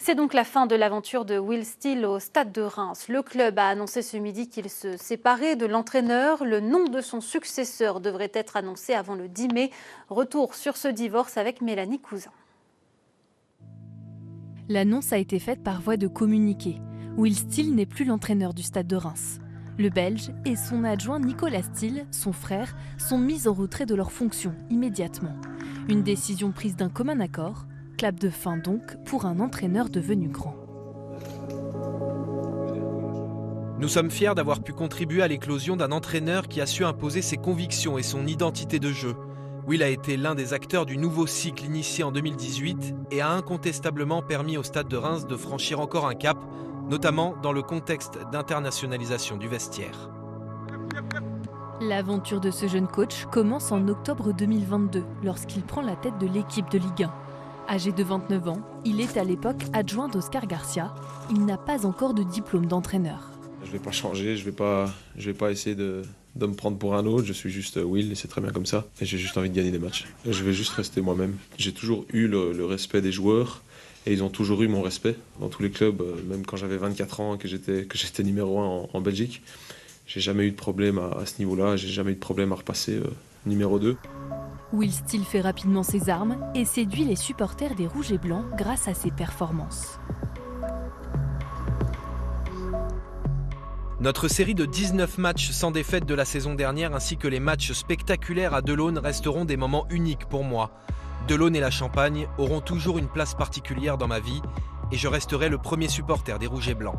C'est donc la fin de l'aventure de Will Steele au stade de Reims. Le club a annoncé ce midi qu'il se séparait de l'entraîneur. Le nom de son successeur devrait être annoncé avant le 10 mai. Retour sur ce divorce avec Mélanie Cousin. L'annonce a été faite par voie de communiqué. Will Steele n'est plus l'entraîneur du stade de Reims. Le Belge et son adjoint Nicolas Steele, son frère, sont mis en retrait de leurs fonctions immédiatement. Une décision prise d'un commun accord. Clap de fin donc pour un entraîneur devenu grand. Nous sommes fiers d'avoir pu contribuer à l'éclosion d'un entraîneur qui a su imposer ses convictions et son identité de jeu. Will a été l'un des acteurs du nouveau cycle initié en 2018 et a incontestablement permis au Stade de Reims de franchir encore un cap, notamment dans le contexte d'internationalisation du vestiaire. L'aventure de ce jeune coach commence en octobre 2022 lorsqu'il prend la tête de l'équipe de Ligue 1. Âgé de 29 ans, il est à l'époque adjoint d'Oscar Garcia. Il n'a pas encore de diplôme d'entraîneur. Je ne vais pas changer, je vais pas essayer de me prendre pour un autre. Je suis juste Will et c'est très bien comme ça. Et j'ai juste envie de gagner des matchs. Je vais juste rester moi-même. J'ai toujours eu le respect des joueurs et ils ont toujours eu mon respect dans tous les clubs. Même quand j'avais 24 ans et que j'étais numéro 1 en Belgique. J'ai jamais eu de problème à ce niveau-là. J'ai jamais eu de problème à repasser numéro 2. Will Steele fait rapidement ses armes et séduit les supporters des Rouges et Blancs grâce à ses performances. Notre série de 19 matchs sans défaite de la saison dernière ainsi que les matchs spectaculaires à Delaune resteront des moments uniques pour moi. Delaune et la Champagne auront toujours une place particulière dans ma vie et je resterai le premier supporter des Rouges et Blancs.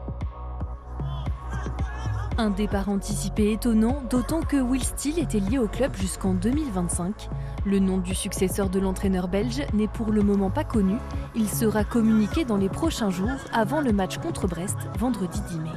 Un départ anticipé étonnant, d'autant que Will Steele était lié au club jusqu'en 2025. Le nom du successeur de l'entraîneur belge n'est pour le moment pas connu. Il sera communiqué dans les prochains jours avant le match contre Brest, vendredi 10 mai.